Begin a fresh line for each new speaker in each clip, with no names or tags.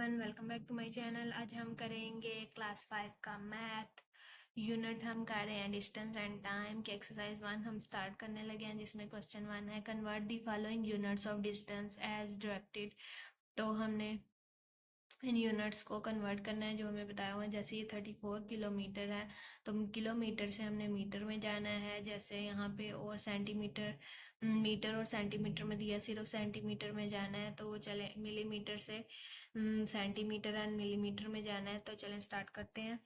Everyone, welcome back to my channel. आज हम करेंगे क्लास 5 का मैथ यूनिट। हम कर रहे हैं डिस्टेंस एंड टाइम की एक्सरसाइज 1 हम स्टार्ट करने लगे हैं, जिसमें क्वेश्चन 1 है convert the following units of distance as directed. तो हमने इन यूनिट्स को कन्वर्ट करना है जो हमें बताया हुआ है। जैसे ये 34 किलोमीटर है तो किलोमीटर से हमने मीटर में जाना है, जैसे यहाँ पे, और सेंटीमीटर, मीटर और सेंटीमीटर में दिया, सिर्फ सेंटीमीटर में जाना है तो वो चले मिलीमीटर से सेंटीमीटर एंड मिलीमीटर में जाना है। तो चलें स्टार्ट करते हैं।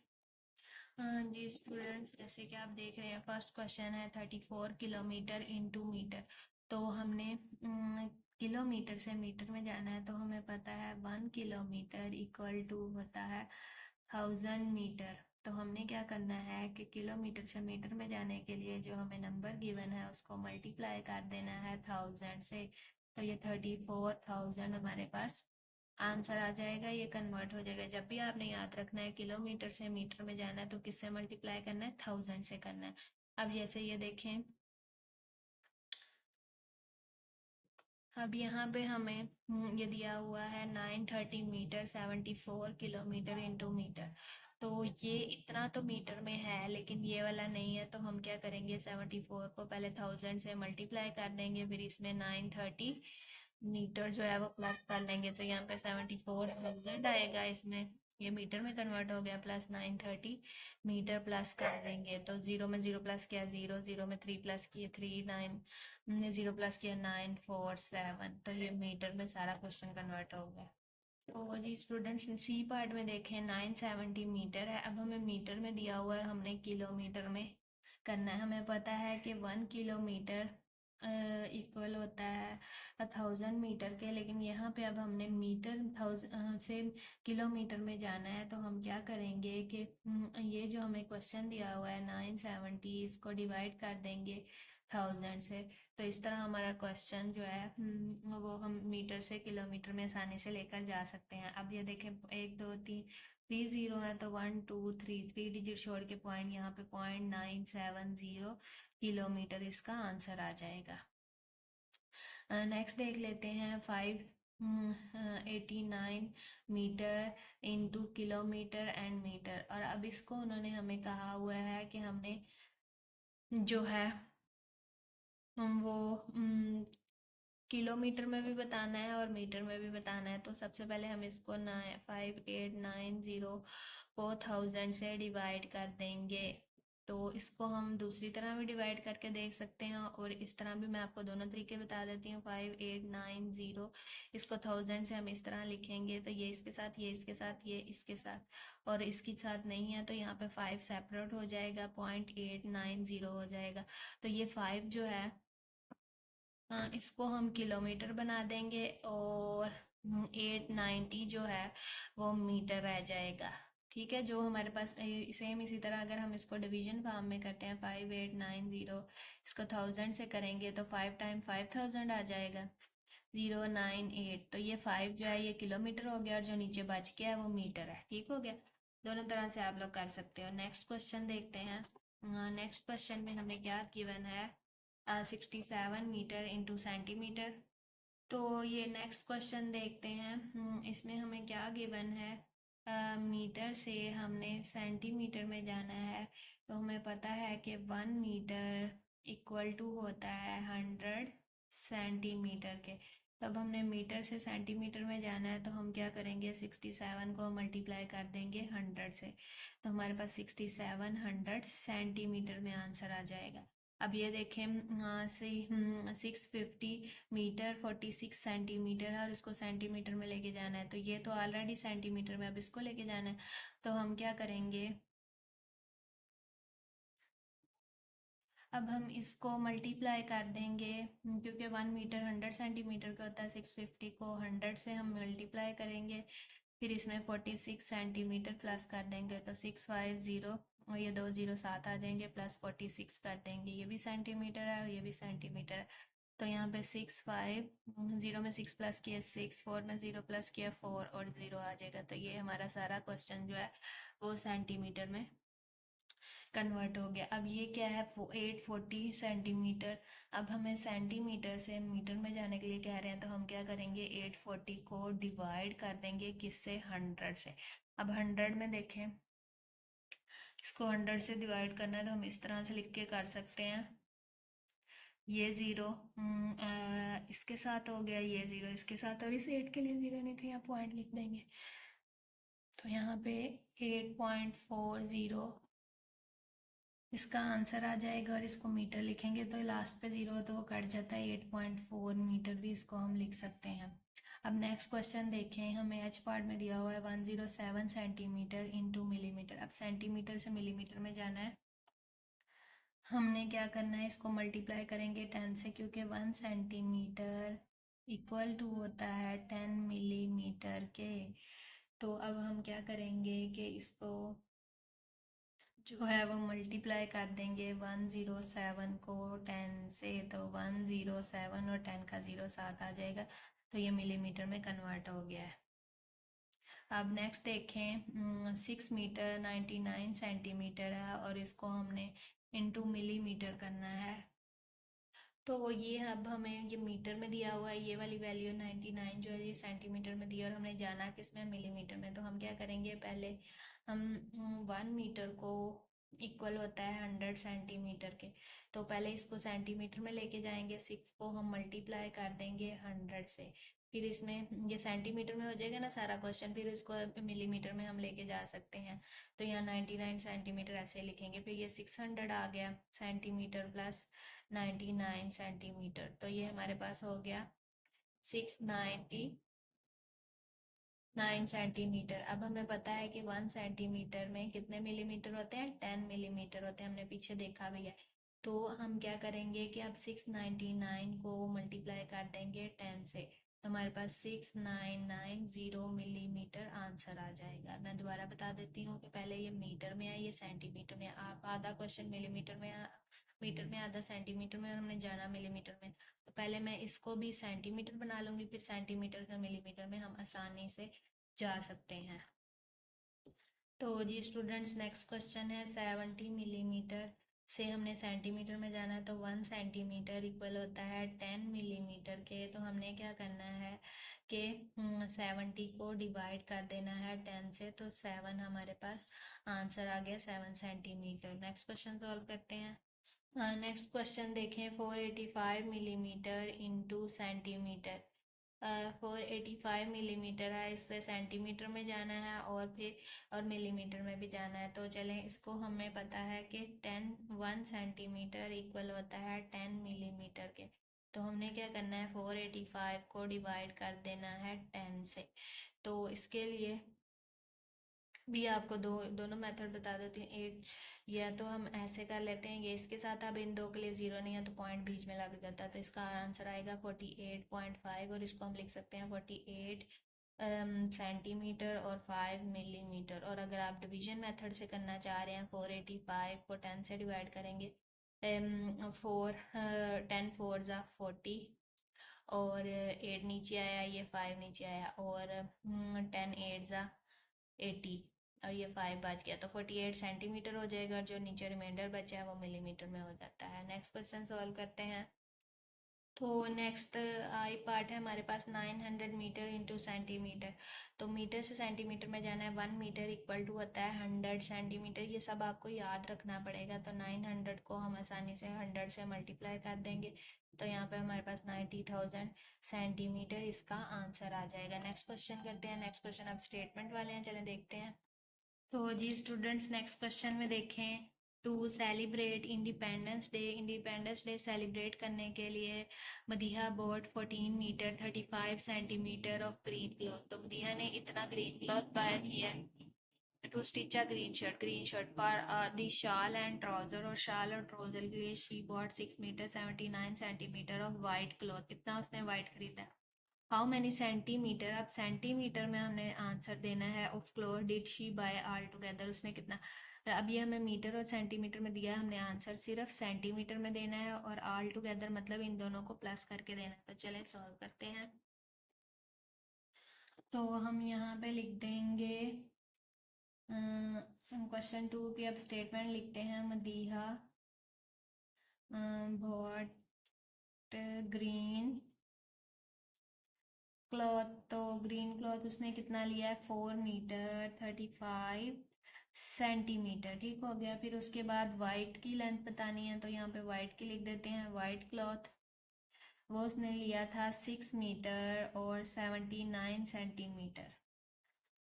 हाँ जी स्टूडेंट्स, जैसे कि आप देख रहे हैं फर्स्ट क्वेश्चन है 34 किलोमीटर इंटू मीटर। तो हमने किलोमीटर से मीटर में जाना है, तो हमें पता है 1 किलोमीटर इक्वल टू होता है 1000 मीटर। तो हमने क्या करना है कि किलोमीटर से मीटर में जाने के लिए जो हमें नंबर गिवन है उसको मल्टीप्लाई कर देना है 1000 से। तो ये 34,000 हमारे पास आंसर आ जाएगा, ये कन्वर्ट हो जाएगा। जब भी आपने याद रखना है किलोमीटर से मीटर में जाना है तो किससे मल्टीप्लाई करना है, 1000 से करना है। अब जैसे ये देखें, अब यहाँ पे हमें ये दिया हुआ है 930 मीटर 74 किलोमीटर इंटू मीटर। तो ये इतना तो मीटर में है लेकिन ये वाला नहीं है, तो हम क्या करेंगे 74 को पहले 1000 से मल्टीप्लाई कर देंगे, फिर इसमें 930 मीटर जो है वो प्लस कर लेंगे। तो यहाँ पे 74,000 आएगा, इसमें ये मीटर में कन्वर्ट हो गया, प्लस 930 मीटर प्लस कर देंगे। तो जीरो में जीरो प्लस किया जीरो, जीरो में 3 प्लस किए 3, 9 हमने जीरो प्लस किया 947। तो ये मीटर में सारा क्वेश्चन कन्वर्ट हो गया। तो जी स्टूडेंट्स, सी पार्ट में देखें 970 मीटर है। अब हमें मीटर में दिया हुआ है, हमने किलोमीटर में करना है। हमें पता है कि 1 किलोमीटर इक्वल होता है 1000 मीटर के, लेकिन यहाँ पे अब हमने मीटर से किलोमीटर में जाना है। तो हम क्या करेंगे कि ये जो हमें क्वेश्चन दिया हुआ है 970, इसको डिवाइड कर देंगे 1000 से। तो इस तरह हमारा क्वेश्चन जो है वो हम मीटर से किलोमीटर में आसानी से लेकर जा सकते हैं। अब ये देखें 1 2 3 थ्री जीरो है, तो 1 2 3 थ्री डिजिट छोड़ के पॉइंट, यहाँ पे 0.970 किलोमीटर इसका आंसर आ जाएगा। नेक्स्ट देख लेते हैं 589 metre into kilometre and metre. और अब इसको उन्होंने हमें कहा हुआ है कि हमने जो है वो किलोमीटर में भी बताना है और मीटर में भी बताना है। तो सबसे पहले हम इसको 5890 को 1000 से डिवाइड कर देंगे। तो इसको हम दूसरी तरह भी डिवाइड करके देख सकते हैं, और इस तरह भी मैं आपको दोनों तरीके बता देती हूँ। 5890 इसको 1000 से हम इस तरह लिखेंगे, तो ये इसके साथ, ये इसके साथ, ये इसके साथ, और इसके साथ नहीं है तो यहाँ पे 5 सेपरेट हो जाएगा, 0890 हो जाएगा। तो ये 5 जो है इसको हम किलोमीटर बना देंगे, और 890 जो है वो मीटर रह जाएगा। ठीक है, जो हमारे पास सेम इसी तरह अगर हम इसको डिवीजन फॉर्म में करते हैं 5890, इसको 1000 से करेंगे तो 5 टाइम 5000 आ जाएगा, 098। तो ये 5 जो है ये किलोमीटर हो गया, और जो नीचे बच गया है वो मीटर है। ठीक हो गया, दोनों तरह से आप लोग कर सकते हो। नेक्स्ट क्वेश्चन देखते हैं। नेक्स्ट क्वेश्चन में हमें क्या गिवन है, 67 मीटर इंटू सेंटीमीटर। तो ये नेक्स्ट क्वेश्चन देखते हैं। इसमें हमें क्या गिवन है, मीटर से हमने सेंटीमीटर में जाना है। तो हमें पता है कि 1 मीटर इक्वल टू होता है 100 सेंटीमीटर के। तब हमने मीटर से सेंटीमीटर में जाना है, तो हम क्या करेंगे 67 को मल्टीप्लाई कर देंगे 100 से। तो हमारे पास 6700 सेंटीमीटर में आंसर आ जाएगा। अब ये देखें 650 मीटर 46 सेंटीमीटर है, और इसको सेंटीमीटर में लेके जाना है। तो ये तो ऑलरेडी सेंटीमीटर में, अब इसको लेके जाना है। तो हम क्या करेंगे, अब हम इसको मल्टीप्लाई कर देंगे, क्योंकि 1 मीटर 100 सेंटीमीटर का होता है। 650 को 100 से हम मल्टीप्लाई करेंगे, फिर इसमें 46 सेंटीमीटर प्लस कर देंगे, तो 650, और ये 207 आ जाएंगे, प्लस 46 कर देंगे, ये भी सेंटीमीटर है और ये भी सेंटीमीटर है। तो यहाँ पे 650 में 6 प्लस किया 6, 4 में 0 प्लस किया 4, और 0 आ जाएगा। तो ये हमारा सारा क्वेश्चन जो है वो सेंटीमीटर में कन्वर्ट हो गया। अब ये क्या है, 840 सेंटीमीटर। अब हमें सेंटीमीटर से मीटर में जाने के लिए कह रहे हैं, तो हम क्या करेंगे, 840 को डिवाइड कर देंगे किससे, 100 से। अब 100 में देखें, इसको 100 से डिवाइड करना है तो हम इस तरह से लिख के कर सकते हैं। ये ज़ीरो इसके साथ हो गया, ये ज़ीरो इसके साथ, और इस 8 के लिए ज़ीरो नहीं, तो यहाँ पॉइंट लिख देंगे। तो यहाँ पे 8.40 इसका आंसर आ जाएगा, और इसको मीटर लिखेंगे तो लास्ट पे ज़ीरो तो वो कट जाता है, 8.4 मीटर भी इसको हम लिख सकते हैं। अब नेक्स्ट क्वेश्चन देखें, हमें एच पार्ट में दिया हुआ है 107 सेंटीमीटर इंटू मिलीमीटर। अब सेंटीमीटर से मिलीमीटर में जाना है, हमने क्या करना है, इसको मल्टीप्लाई करेंगे 10 से, क्योंकि 1 सेंटीमीटर इक्वल टू होता है 10 मिलीमीटर के। तो अब हम क्या करेंगे कि इसको जो है वो मल्टीप्लाई कर देंगे 107 को 10 से, तो 107 और 10 का ज़ीरो साथ आ जाएगा, तो ये मिलीमीटर में कन्वर्ट हो गया है। अब नेक्स्ट देखें, 6 मीटर 99 सेंटीमीटर है, और इसको हमने इंटू मिलीमीटर करना है। तो ये अब हमें ये मीटर में दिया हुआ है, ये वाली वैल्यू 99 जो है ये सेंटीमीटर में दी है, और हमने जाना किस में, मिलीमीटर में। तो हम क्या करेंगे, पहले हम 1 मीटर को इक्वल होता है 100 सेंटीमीटर के, तो पहले इसको सेंटीमीटर में लेके जाएंगे, 6 को हम मल्टीप्लाई कर देंगे 100 से, फिर इसमें ये सेंटीमीटर में हो जाएगा ना सारा क्वेश्चन, फिर इसको मिलीमीटर में हम लेके जा सकते हैं। तो यहाँ 99 सेंटीमीटर ऐसे लिखेंगे, फिर ये 600 आ गया सेंटीमीटर प्लस 99 सेंटीमीटर, तो ये हमारे पास हो गया 699 सेंटीमीटर। अब हमें पता है कि 1 सेंटीमीटर में कितने मिलीमीटर होते हैं, 10 मिलीमीटर होते हैं, हमने पीछे देखा भी है। तो हम क्या करेंगे कि अब 699 को मल्टीप्लाई कर देंगे 10 से, तो हमारे पास 6990 मिलीमीटर आंसर आ जाएगा। मैं दोबारा बता देती हूँ कि पहले ये मीटर में है, ये सेंटीमीटर में। आप आधा क्वेश्चन मिलीमीटर में, मीटर में, आधा सेंटीमीटर में, और हमने जाना मिलीमीटर में। तो पहले मैं इसको भी सेंटीमीटर बना लूँगी, फिर सेंटीमीटर का मिलीमीटर में हम आसानी से जा सकते हैं। तो जी स्टूडेंट्स, नेक्स्ट क्वेश्चन है 70 मिलीमीटर से हमने सेंटीमीटर में जाना है, तो 1 सेंटीमीटर इक्वल होता है 10 मिलीमीटर के। तो हमने क्या करना है कि 70 को डिवाइड कर देना है 10 से, तो 7 हमारे पास आंसर आ गया, 7 सेंटीमीटर। नेक्स्ट क्वेश्चन सॉल्व करते हैं। नेक्स्ट क्वेश्चन देखें, 485 मिलीमीटर इंटू सेंटीमीटर। 485 मिलीमीटर है, इससे सेंटीमीटर में जाना है और फिर और मिलीमीटर में भी जाना है। तो चलें, इसको हमें पता है कि 1 सेंटीमीटर इक्वल होता है 10 मिलीमीटर के। तो हमने क्या करना है, 485 को डिवाइड कर देना है 10 से। तो इसके लिए भी आपको दोनों मेथड बता देती हूँ। 8, या तो हम ऐसे कर लेते हैं, ये इसके साथ, अब इन दो के लिए ज़ीरो नहीं है तो पॉइंट बीच में लग जाता है, तो इसका आंसर आएगा 48.5, और इसको हम लिख सकते हैं 48 सेंटीमीटर और 5 मिलीमीटर। और अगर आप डिवीजन मेथड से करना चाह रहे हैं, 485 को 10 से डिवाइड करेंगे, 10 4 ज़ा 40, और 8 नीचे आया, ये 5 नीचे आया, और 10 8 ज़ा 80, और ये 5 बच गया, तो 48 सेंटीमीटर हो जाएगा, और जो नीचे रिमाइंडर बचा है वो मिलीमीटर में हो जाता है। नेक्स्ट क्वेश्चन सॉल्व करते हैं। तो नेक्स्ट आई पार्ट है हमारे पास 900 मीटर इंटू सेंटीमीटर। तो मीटर से सेंटीमीटर में जाना है, 1 मीटर इक्वल टू होता है 100 सेंटीमीटर, ये सब आपको याद रखना पड़ेगा। तो 900 को हम आसानी से 100 से मल्टीप्लाई कर देंगे, तो यहाँ पे हमारे पास 90,000 सेंटीमीटर इसका आंसर आ जाएगा। नेक्स्ट क्वेश्चन करते हैं। नेक्स्ट क्वेश्चन अब स्टेटमेंट वाले हैं, चलें देखते हैं। तो जी स्टूडेंट्स, नेक्स्ट क्वेश्चन में देखें, to celebrate independence day celebrate करने के लिए Madiha bought 14 metre 35 centimetre of green cloth. तो मदीहा ने इतना ग्रीन क्लॉथ बाय किया to stitch a green shirt for the shawl and trouser, और शाल और ट्राउजर के लिए she bought 6 metre 79 centimetre of white cloth. इतना उसने वाइट खरीदा। हाउ मैनी सेंटीमीटर, अब सेंटीमीटर में हमने आंसर देना है, of cloth did she buy altogether, उसने कितना। अब ये हमें मीटर और सेंटीमीटर में दिया है, हमने आंसर सिर्फ सेंटीमीटर में देना है, और ऑल टुगेदर मतलब इन दोनों को प्लस करके देना है। तो चलें सॉल्व करते हैं। तो हम यहाँ पे लिख देंगे हम क्वेश्चन 2 की अब स्टेटमेंट लिखते हैं। मदीहा बॉट ग्रीन क्लॉथ, तो ग्रीन क्लॉथ उसने कितना लिया है 4 मीटर 35 सेंटीमीटर। ठीक हो गया। फिर उसके बाद वाइट की लेंथ बतानी है, तो यहाँ पे वाइट की लिख देते हैं। वाइट क्लॉथ वो उसने लिया था 6 मीटर और 79 सेंटीमीटर।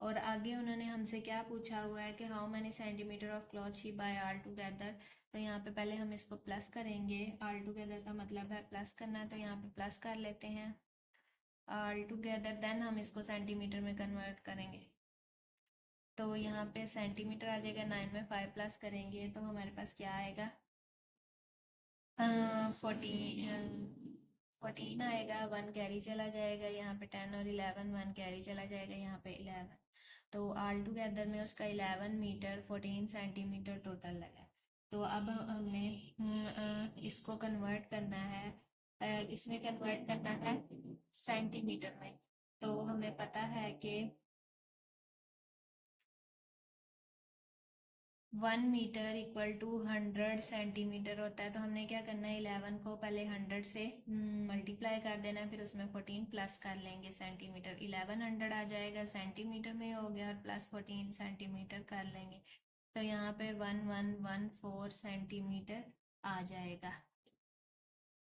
और आगे उन्होंने हमसे क्या पूछा हुआ है कि how many centimetre of cloth she buy altogether. तो यहाँ पे पहले हम इसको प्लस करेंगे। आल टुगेदर का मतलब है प्लस करना है, तो यहाँ पे प्लस कर लेते हैं आल टुगेदर। देन हम इसको सेंटीमीटर में कन्वर्ट करेंगे, तो यहाँ पे सेंटीमीटर आ जाएगा। 9 में 5 प्लस करेंगे तो हमारे पास क्या आएगा, 14 आएगा। 1 कैरी चला जाएगा, यहाँ पे 10 और 11, 1 कैरी चला जाएगा, यहाँ पे 11। तो ऑल टुगेदर में उसका 11 मीटर 14 सेंटीमीटर टोटल लगा। तो अब हमने इसको कन्वर्ट करना है, इसमें कन्वर्ट करना है सेंटीमीटर में। तो हमें पता है कि 1 मीटर इक्वल टू 100 सेंटीमीटर होता है। तो हमने क्या करना है, 11 को पहले 100 से मल्टीप्लाई कर देना है, फिर उसमें 14 प्लस कर लेंगे सेंटीमीटर। 1100 आ जाएगा, सेंटीमीटर में हो गया, और प्लस 14 सेंटीमीटर कर लेंगे, तो यहाँ पे 1114 सेंटीमीटर आ जाएगा।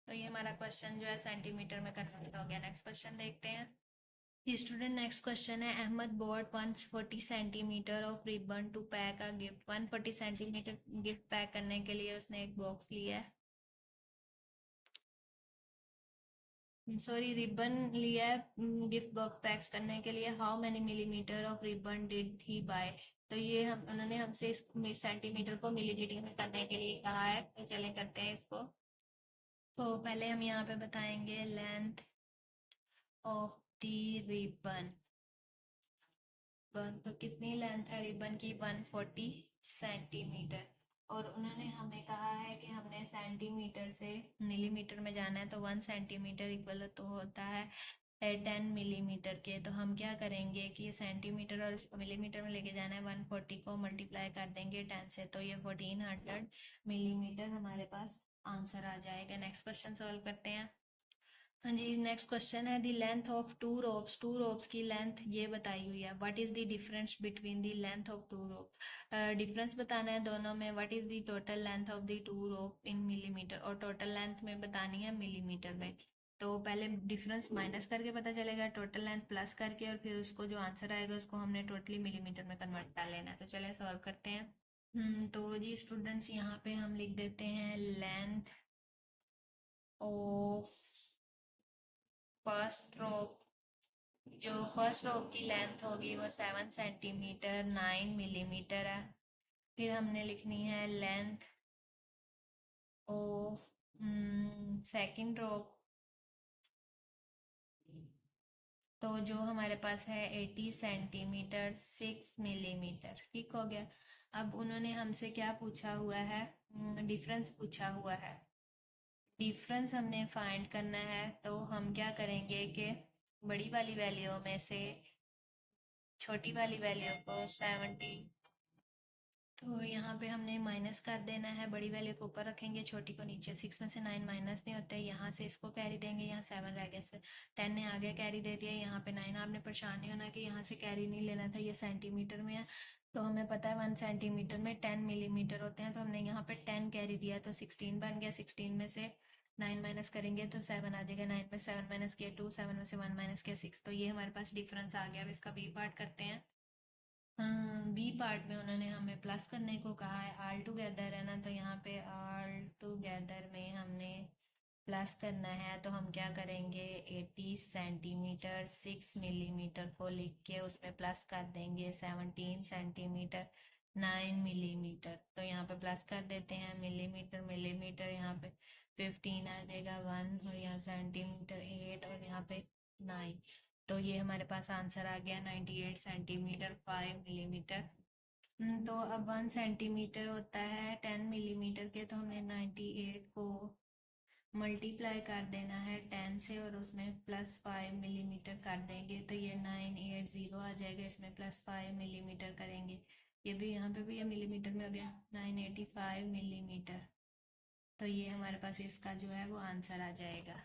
तो ये हमारा क्वेश्चन जो है सेंटीमीटर में कन्वर्ट हो गया। नेक्स्ट क्वेश्चन देखते हैं। स्टूडेंट नेक्स्ट क्वेश्चन है, Ahmed bought 140 centimetre of ribbon to pack a gift. 140 centimetre gift pack करने के लिए उसने एक बॉक्स लिया है, सॉरी रिबन लिया है गिफ्ट बॉक्स पैक्स करने के लिए। How many millimetre of ribbon did he buy. तो ये हम उन्होंने हमसे इस सेंटीमीटर को मिलीमीटर में करने के लिए कहा है, तो चले करते हैं इसको। तो पहले हम यहाँ पे बताएंगे लेंथ ऑफ द रिबन। तो कितनी लेंथ है रिबन की, 140 सेंटीमीटर। और उन्होंने हमें कहा है कि हमने सेंटीमीटर से मिलीमीटर में जाना है, तो 1 सेंटीमीटर इक्वल तो होता है 10 मिलीमीटर के। तो हम क्या करेंगे कि ये सेंटीमीटर और इसको मिलीमीटर में लेके जाना है, 140 को मल्टीप्लाई कर देंगे 10 से, तो ये 1400 मिलीमीटर हमारे पास आंसर आ जाएगा। नेक्स्ट क्वेश्चन सॉल्व करते हैं। हाँ जी, नेक्स्ट क्वेश्चन है the length of two ropes. Two ropes की लेंथ ये बताई हुई है। What is the difference between the length of two rope. Difference बताना है दोनों में। What is the total length of the two rope in millimetre, और टोटल लेंथ में बतानी है मिलीमीटर में। तो पहले डिफरेंस माइनस करके पता चलेगा, टोटल लेंथ प्लस करके, और फिर उसको जो आंसर आएगा उसको हमने टोटली मिलीमीटर में कन्वर्ट कर लेना है। तो चले सॉल्व करते हैं। तो जी स्टूडेंट्स यहाँ पे हम लिख देते हैं लेंथ ऑफ फर्स्ट रोप। जो फर्स्ट रो की लेंथ होगी वो 7 सेंटीमीटर 9 मिलीमीटर है। फिर हमने लिखनी है लेंथ ऑफ सेकंड रो, तो जो हमारे पास है 80 सेंटीमीटर 6 मिलीमीटर। ठीक हो गया। अब उन्होंने हमसे क्या पूछा हुआ है, डिफरेंस पूछा हुआ है। डिफरेंस हमने फाइंड करना है, तो हम क्या करेंगे कि बड़ी वाली वैल्यू में से छोटी वाली वैल्यू को 70, तो यहाँ पे हमने माइनस कर देना है। बड़ी वैल्यू को ऊपर रखेंगे, छोटी को नीचे। 6 में से 9 माइनस नहीं होता है, यहाँ से इसको कैरी देंगे, यहाँ 7 रह गया से 10 ने आगे कैरी दे दिया, यहाँ पे 9। आपने परेशान नहीं होना कि यहाँ से कैरी नहीं लेना था, ये सेंटीमीटर में है। तो हमें पता है 1 सेंटीमीटर में 10 मिलीमीटर होते हैं, तो हमने यहाँ पे 10 कैरी दिया, तो 16 बन गया। 16 में से 9 माइनस करेंगे तो 7 आ जाएगा। 9 में 7 माइनस किया 2, 7 में से 1 माइनस किया 6। तो ये हमारे पास डिफरेंस आ गया। अब इसका बी पार्ट करते हैं। बी पार्ट में उन्होंने हमें प्लस करने को कहा है। ऑल टुगेदर है ना, तो यहाँ पे ऑल टुगेदर में हमने प्लस करना है, तो हम क्या करेंगे 80 सेंटीमीटर 6 मिलीमीटर को लिख के उसमें प्लस कर देंगे 17 सेंटीमीटर 9 मिलीमीटर। तो यहाँ पे प्लस कर देते हैं मिलीमीटर मिलीमीटर, यहाँ पे 15 आ जाएगा 1, और यहाँ सेंटीमीटर 8, और यहाँ पे 9। तो ये हमारे पास आंसर आ गया 98 सेंटीमीटर 5 मिलीमीटर। तो अब 1 सेंटीमीटर होता है 10 मिलीमीटर के, तो हमने 98 को मल्टीप्लाई कर देना है 10 से, और उसमें +5 मिलीमीटर कर देंगे, तो ये 980 आ जाएगा। इसमें +5 मिलीमीटर करेंगे, ये भी यहाँ पे भी ये मिलीमीटर में हो गया, 985 मिलीमीटर। तो ये हमारे पास इसका जो है वो आंसर आ जाएगा।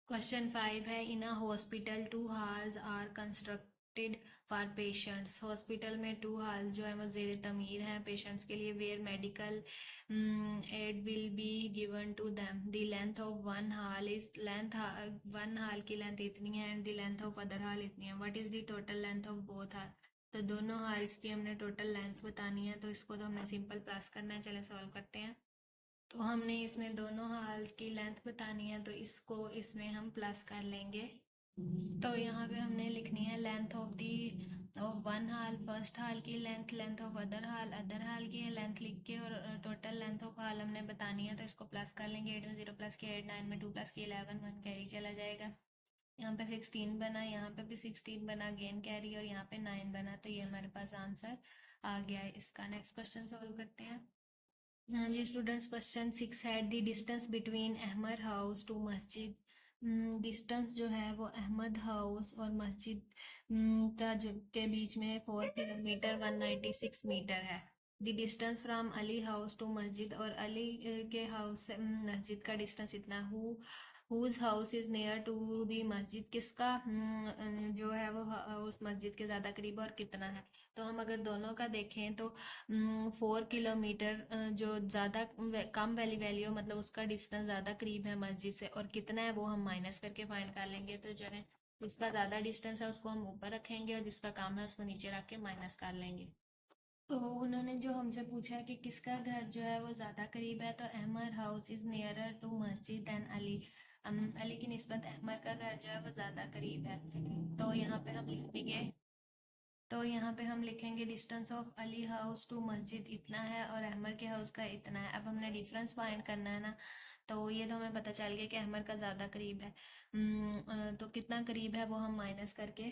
क्वेश्चन 5 है, in a hospital 2 halls are constructed for patients. Hospital में 2 halls जो है वो जेर तमीर हैं पेशेंट्स के लिए, where medical aid will be given to them. The length of one hall is length, one hall की लेंथ इतनी है and the length of other hall इतनी है। What is the total length of both hall. तो दोनों हाल्स की हमने total length बतानी है, तो इसको तो हमने सिंपल प्लस करना है। चले सॉल्व करते हैं। तो हमने इसमें दोनों हाल्स की लेंथ बतानी है, तो इसको इसमें हम प्लस कर लेंगे। तो यहाँ पे हमने लिखनी है length of the of one hall, first hall की length, length of other hall की लेंथ लिख के, और टोटल लेंथ ऑफ हाल हमने बतानी है, तो इसको प्लस कर लेंगे। 8 में 0 प्लस किया 8, 9 में 2 प्लस किया 11, 1 कैरी चला जाएगा। यहाँ पे 16 बना, यहाँ पे भी 16 बना, गेन कैरी, और यहाँ पे 9 बना। तो ये हमारे पास आंसर आ गया है इसका। नेक्स्ट क्वेश्चन सॉल्व करते हैं। हाँ जी स्टूडेंट्स, क्वेश्चन 6 है, the distance between Ahmed house to masjid. Distance जो है वो अहमद हाउस और मस्जिद का जो के बीच में 4 किलोमीटर 196 मीटर है। The distance from Ali house to masjid, और अली के हाउस से मस्जिद का डिस्टेंस इतना। Whose house is near to the masjid, किसका जो है वो उस मस्जिद के ज़्यादा करीब और कितना है। तो हम अगर दोनों का देखें तो 4 किलोमीटर जो ज़्यादा कम वाली वैल्यू मतलब उसका डिस्टेंस ज़्यादा करीब है मस्जिद से, और कितना है वो हम माइनस करके फाइंड कर लेंगे। तो जो है जिसका ज़्यादा डिस्टेंस है उसको हम ऊपर रखेंगे, और जिसका कम है उसको नीचे रख के माइनस कर लेंगे। तो उन्होंने जो हमसे पूछा है कि किसका घर जो है वो ज़्यादा करीब है, तो Ahmed house is nearer to masjid than Ali. Ali की निस्बत अहमद का घर जो है वो ज़्यादा करीब है। तो यहाँ पे हम लिखेंगे, distance of Ali house to masjid इतना है और अहमद के हाउस का इतना है। अब हमने डिफरेंस फाइंड करना है ना, तो ये तो हमें पता चल गया कि अहमद का ज़्यादा करीब है। तो कितना करीब है वो हम माइनस करके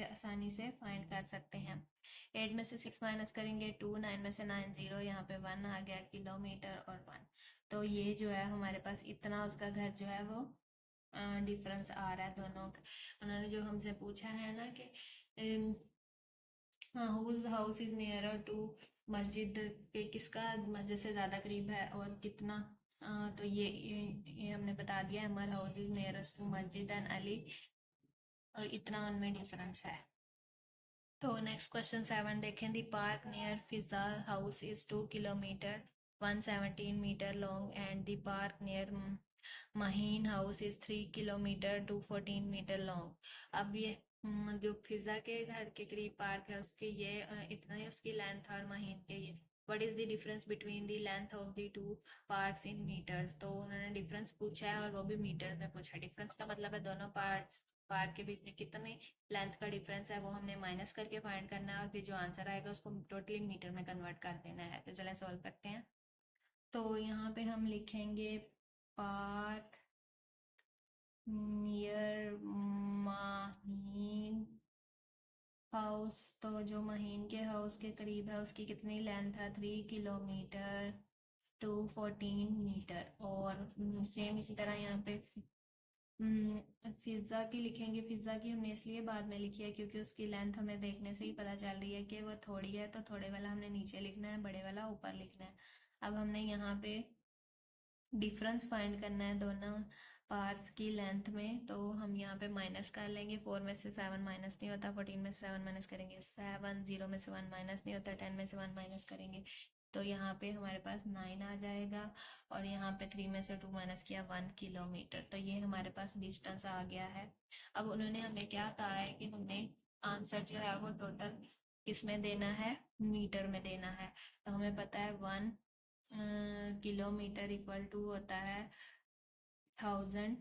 आसानी से फाइंड कर सकते हैं। 8 में से 6 माइनस करेंगे 2, 9 में से 9 0, यहाँ पे 1 आ गया, किलोमीटर और 1। तो ये जो है हमारे पास इतना उसका घर जो है वो डिफरेंस आ रहा है दोनों का। उन्होंने जो हमसे पूछा है ना कि whose house is nearer to masjid, के किसका मस्जिद से ज़्यादा करीब है और कितना। तो ये हमने बता दिया, हमारा हाउस इज नियरेस्ट टू मस्जिद एंड अली, और इतना उनमें डिफरेंस है। तो नेक्स्ट क्वेश्चन 7 देखें, the park near Fiza house is 2 kilometre 117 metre long and the park near Mahin house is 3 kilometre 214 metre long. अब ये जो फिजा के घर के करीब पार्क है उसके ये इतना ही उसकी लेंथ और महीन के ये। What is the difference between the length of the two parks in metres. तो उन्होंने डिफरेंस पूछा है और वो भी मीटर में पूछा है। डिफरेंस का मतलब है दोनों पार्क के बीच में कितने लेंथ का डिफरेंस है वो हमने माइनस करके फाइंड करना है, और फिर जो आंसर आएगा उसको टोटली मीटर में कन्वर्ट कर देना है। तो चलें सॉल्व करते हैं। तो यहाँ पे हम लिखेंगे पार्क नियर माहीन हाउस। तो जो महीन के हाउस के करीब है उसकी कितनी लेंथ है, 3 किलोमीटर 214 मीटर। और सेम इसी तरह यहाँ पे फिज़ा की लिखेंगे। फिज़ा की हमने इसलिए बाद में लिखी है क्योंकि उसकी लेंथ हमें देखने से ही पता चल रही है कि वो थोड़ी है, तो थोड़े वाला हमने नीचे लिखना है, बड़े वाला ऊपर लिखना है। अब हमने यहाँ पे डिफरेंस फाइंड करना है दोनों पार्ट्स की लेंथ में, तो हम यहाँ पे माइनस कर लेंगे। 4 में से 7 माइनस नहीं होता, 14 में से 7 माइनस करेंगे 7, 0 में से 1 माइनस नहीं होता, 10 में से 1 माइनस करेंगे तो यहाँ पे हमारे पास 9 आ जाएगा, और यहाँ पे 3 में से 2 माइनस किया 1 किलोमीटर। तो ये हमारे पास डिस्टेंस आ गया है। अब उन्होंने हमें क्या कहा है कि हमने आंसर जो है वो टोटल किस में देना है, मीटर में देना है। तो हमें पता है 1 किलोमीटर इक्वल टू होता है 1000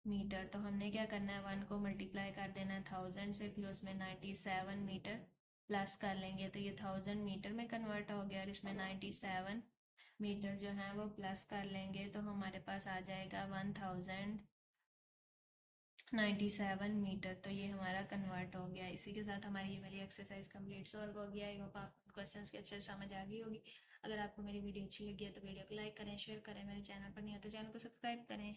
मीटर। तो हमने क्या करना है, 1 को मल्टीप्लाई कर देना है 1000 से, फिर उसमें 97 मीटर प्लस कर लेंगे, तो ये 1000 मीटर में कन्वर्ट हो गया, और इसमें 97 मीटर जो है वो प्लस कर लेंगे, तो हमारे पास आ जाएगा 1097 मीटर। तो ये हमारा कन्वर्ट हो गया। इसी के साथ हमारी ये वाली एक्सरसाइज कंप्लीट सॉल्व हो गया। आई होप आपको क्वेश्चंस की अच्छे से समझ आ गई होगी। अगर आपको मेरी वीडियो अच्छी लगी है तो वीडियो को लाइक करें, शेयर करें, मेरे चैनल पर नहीं हो तो चैनल को सब्सक्राइब करें।